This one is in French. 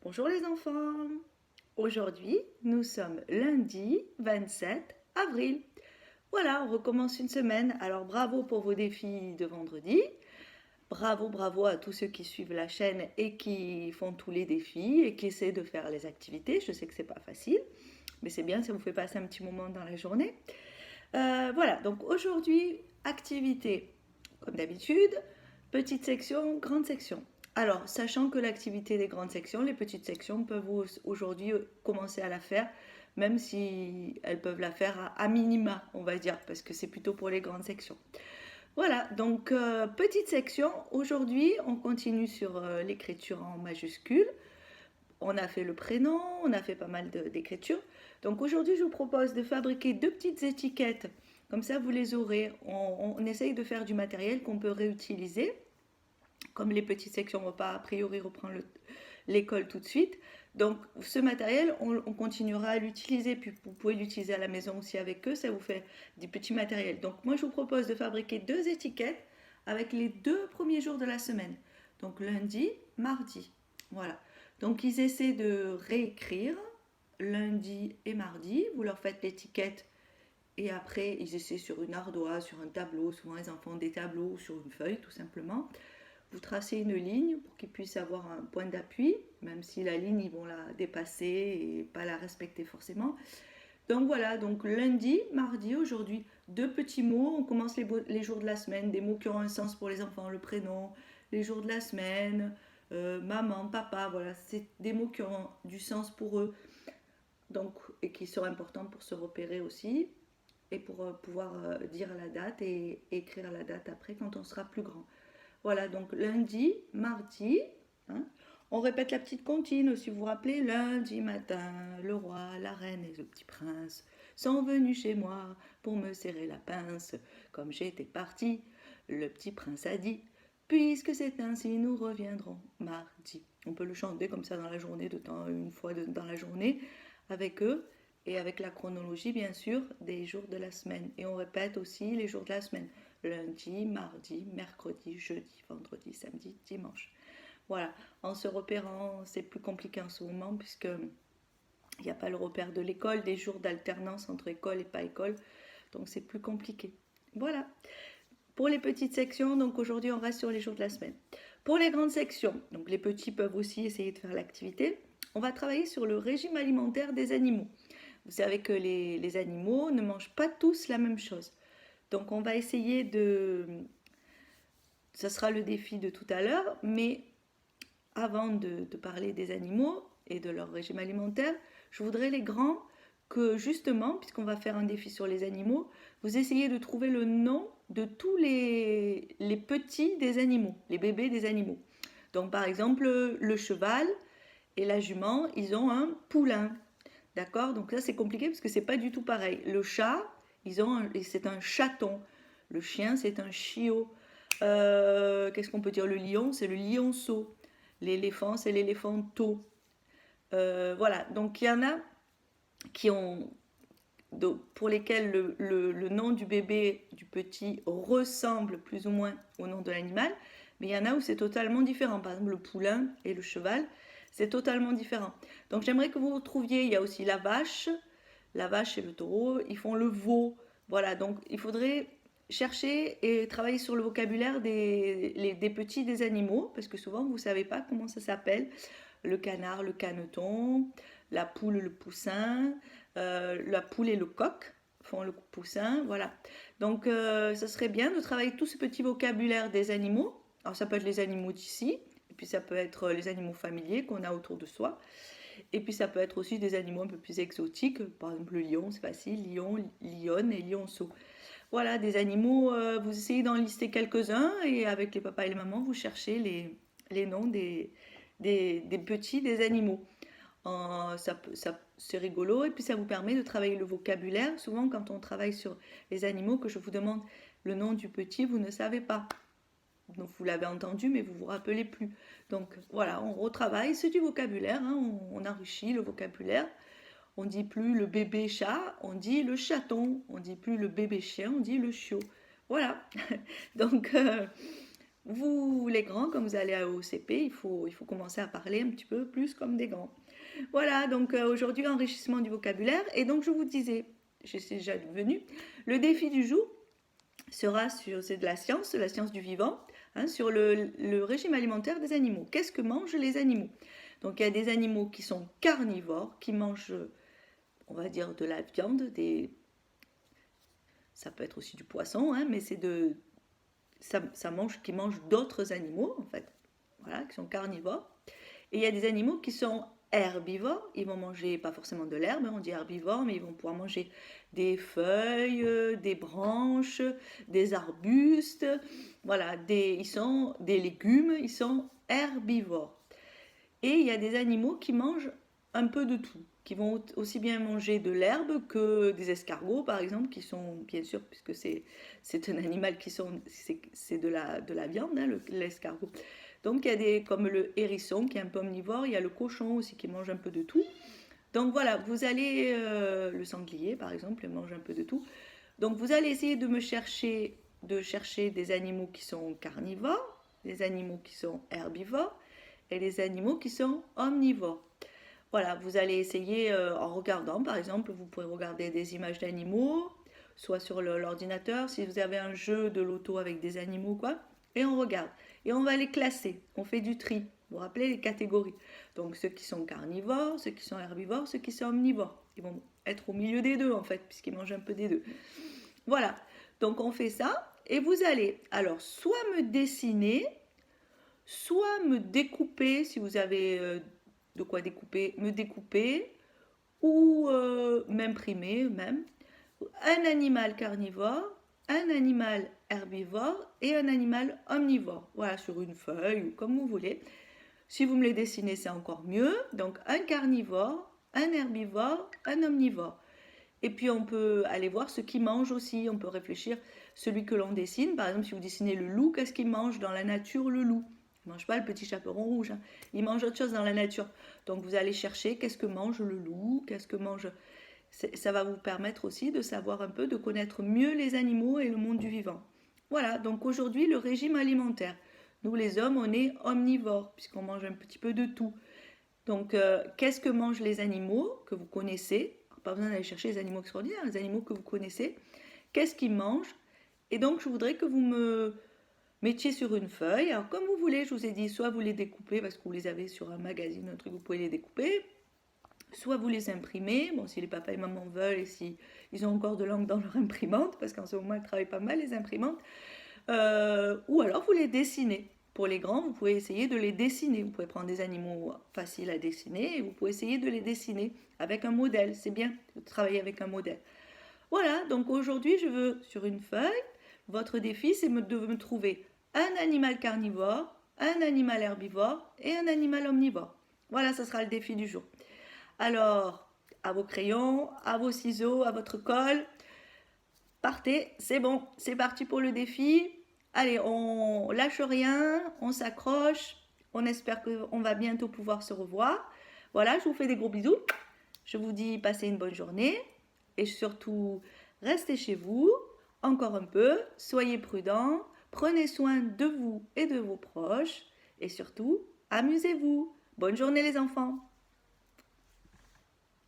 Bonjour les enfants. Aujourd'hui, nous sommes lundi 27 avril. Voilà, on recommence une semaine. Alors bravo pour vos défis de vendredi. Bravo à tous ceux qui suivent la chaîne et qui font tous les défis et qui essaient de faire les activités. Je sais que c'est pas facile, mais c'est bien, ça vous fait passer un petit moment dans la journée. Voilà, donc aujourd'hui, activité comme d'habitude, petite section, grande section. Alors, sachant que l'activité des grandes sections, les petites sections peuvent aujourd'hui commencer à la faire, même si elles peuvent la faire à minima, on va dire, parce que c'est plutôt pour les grandes sections. Voilà, donc petite section. Aujourd'hui, on continue sur l'écriture en majuscule. On a fait le prénom, on a fait pas mal d'écritures. Donc aujourd'hui, je vous propose de fabriquer deux petites étiquettes. Comme ça, vous les aurez. On essaye de faire du matériel qu'on peut réutiliser. Comme les petites sections ne vont pas a priori reprendre l'école tout de suite. Donc ce matériel, on continuera à l'utiliser, puis vous pouvez l'utiliser à la maison aussi avec eux, ça vous fait des petits matériels. Donc moi je vous propose de fabriquer deux étiquettes avec les 2 premiers jours de la semaine. Donc lundi, mardi. Voilà. Donc ils essaient de réécrire lundi et mardi, vous leur faites l'étiquette et après ils essaient sur une ardoise, sur un tableau, souvent les enfants ont des tableaux, sur une feuille tout simplement. Vous tracez une ligne pour qu'ils puissent avoir un point d'appui, même si la ligne, ils vont la dépasser et pas la respecter forcément. Donc voilà, donc lundi, mardi, aujourd'hui, deux petits mots. On commence les jours de la semaine, des mots qui ont un sens pour les enfants, le prénom, les jours de la semaine, maman, papa, voilà, c'est des mots qui ont du sens pour eux, donc, et qui sont importants pour se repérer aussi, et pour pouvoir dire la date et écrire la date après quand on sera plus grand. Voilà, donc lundi, mardi, hein, on répète la petite comptine, si vous vous rappelez, lundi matin, le roi, la reine et le petit prince sont venus chez moi pour me serrer la pince. Comme j'étais parti, le petit prince a dit, puisque c'est ainsi, nous reviendrons mardi. On peut le chanter comme ça dans la journée, une fois dans la journée, avec eux et avec la chronologie, bien sûr, des jours de la semaine. Et on répète aussi les jours de la semaine. Lundi, mardi, mercredi, jeudi, vendredi, samedi, dimanche. Voilà, en se repérant, c'est plus compliqué en ce moment puisque il n'y a pas le repère de l'école, des jours d'alternance entre école et pas école, donc c'est plus compliqué. Voilà, pour les petites sections, donc aujourd'hui on reste sur les jours de la semaine. Pour les grandes sections, donc les petits peuvent aussi essayer de faire l'activité, on va travailler sur le régime alimentaire des animaux. Vous savez que les animaux ne mangent pas tous la même chose. Donc on va essayer de... Ça sera le défi de tout à l'heure, mais avant de parler des animaux et de leur régime alimentaire, je voudrais les grands que justement, puisqu'on va faire un défi sur les animaux, vous essayez de trouver le nom de tous les petits des animaux, les bébés des animaux. Donc par exemple, le cheval et la jument, ils ont un poulain. D'accord? Donc ça c'est compliqué parce que c'est pas du tout pareil. Le chat, c'est un chaton. Le chien, c'est un chiot. Qu'est-ce qu'on peut dire? Le lion, c'est le lionceau. L'éléphant, c'est l'éléphanteau. Voilà, donc il y en a qui ont, pour lesquels le nom du bébé, du petit, ressemble plus ou moins au nom de l'animal, mais il y en a où c'est totalement différent. Par exemple, le poulain et le cheval, c'est totalement différent. Donc j'aimerais que vous retrouviez, il y a aussi la vache et le taureau, ils font le veau. Voilà, donc il faudrait chercher et travailler sur le vocabulaire des petits des animaux, parce que souvent vous ne savez pas comment ça s'appelle. Le canard, le caneton, la poule, le poussin, la poule et le coq font le poussin, voilà. Donc ça serait bien de travailler tout ce petit vocabulaire des animaux. Alors ça peut être les animaux d'ici, et puis ça peut être les animaux familiers qu'on a autour de soi. Et puis ça peut être aussi des animaux un peu plus exotiques, par exemple le lion, c'est facile, lion, lionne et lionceau. Voilà, des animaux, vous essayez d'en lister quelques-uns et avec les papas et les mamans, vous cherchez les noms des petits des animaux. C'est rigolo et puis ça vous permet de travailler le vocabulaire. Souvent quand on travaille sur les animaux, que je vous demande le nom du petit, vous ne savez pas. Donc vous l'avez entendu, mais vous ne vous rappelez plus. Donc voilà, on retravaille, c'est du vocabulaire, hein, on enrichit le vocabulaire. On dit plus le bébé chat, on dit le chaton. On dit plus le bébé chien, on dit le chiot. Voilà. Donc Vous, les grands, quand vous allez au CP, il faut commencer à parler un petit peu plus comme des grands. Voilà, donc aujourd'hui, enrichissement du vocabulaire. Et donc, je vous disais, je suis déjà venu, le défi du jour sera sur, c'est de la science du vivant, hein, sur le régime alimentaire des animaux. Qu'est-ce que mangent les animaux? Donc, il y a des animaux qui sont carnivores, qui mangent, on va dire, de la viande, ça peut être aussi du poisson, hein, mais qui mangent d'autres animaux, en fait, voilà, qui sont carnivores. Et il y a des animaux qui sont herbivores. Ils vont manger pas forcément de l'herbe, on dit herbivore, mais ils vont pouvoir manger des feuilles, des branches, des arbustes. Voilà, ils sont des légumes, ils sont herbivores. Et il y a des animaux qui mangent un peu de tout, qui vont aussi bien manger de l'herbe que des escargots, par exemple, qui sont, bien sûr, puisque c'est un animal c'est de la viande, hein, l'escargot. Donc il y a comme le hérisson qui est un peu omnivore, il y a le cochon aussi qui mange un peu de tout. Donc voilà, vous allez, le sanglier par exemple, il mange un peu de tout. Donc vous allez essayer de chercher des animaux qui sont carnivores, des animaux qui sont herbivores et des animaux qui sont omnivores. Voilà, vous allez essayer en regardant, par exemple, vous pouvez regarder des images d'animaux, soit sur l'ordinateur, si vous avez un jeu de loto avec des animaux, quoi, et on regarde. Et on va les classer, on fait du tri. Vous vous rappelez les catégories. Donc ceux qui sont carnivores, ceux qui sont herbivores, ceux qui sont omnivores. Ils vont être au milieu des deux, en fait, puisqu'ils mangent un peu des deux. Voilà, donc on fait ça, et vous allez, alors, soit me dessiner, soit me découper, si vous avez de quoi découper, me découper, ou m'imprimer même, un animal carnivore, un animal herbivore et un animal omnivore. Voilà, sur une feuille ou comme vous voulez. Si vous me les dessinez, c'est encore mieux. Donc un carnivore, un herbivore, un omnivore. Et puis on peut aller voir ce qu'il mange aussi. On peut réfléchir, celui que l'on dessine. Par exemple, si vous dessinez le loup, qu'est-ce qu'il mange dans la nature, le loup? Il ne mange pas le petit chaperon rouge, hein. Il mange autre chose dans la nature. Donc vous allez chercher qu'est-ce que mange le loup, qu'est-ce que mange... Ça va vous permettre aussi de savoir un peu, de connaître mieux les animaux et le monde du vivant. Voilà, donc aujourd'hui le régime alimentaire. Nous les hommes, on est omnivores, puisqu'on mange un petit peu de tout. Donc qu'est-ce que mangent les animaux que vous connaissez? Pas besoin d'aller chercher les animaux extraordinaires, les animaux que vous connaissez. Qu'est-ce qu'ils mangent? Et donc je voudrais que vous me mettiez sur une feuille. Alors comme vous voulez, je vous ai dit, soit vous les découpez parce que vous les avez sur un magazine, un truc, vous pouvez les découper. Soit vous les imprimez, bon si les papas et mamans veulent et si ils ont encore de l'encre dans leur imprimante, parce qu'en ce moment elles travaillent pas mal les imprimantes, ou alors vous les dessinez. Pour les grands, vous pouvez essayer de les dessiner. Vous pouvez prendre des animaux faciles à dessiner et vous pouvez essayer de les dessiner avec un modèle. C'est bien de travailler avec un modèle. Voilà, donc aujourd'hui je veux sur une feuille, votre défi c'est de me trouver un animal carnivore, un animal herbivore et un animal omnivore. Voilà, ça sera le défi du jour. Alors, à vos crayons, à vos ciseaux, à votre colle, partez, c'est bon, c'est parti pour le défi. Allez, on lâche rien, on s'accroche, on espère qu'on va bientôt pouvoir se revoir. Voilà, je vous fais des gros bisous. Je vous dis passez une bonne journée et surtout restez chez vous encore un peu, soyez prudents, prenez soin de vous et de vos proches et surtout amusez-vous. Bonne journée les enfants.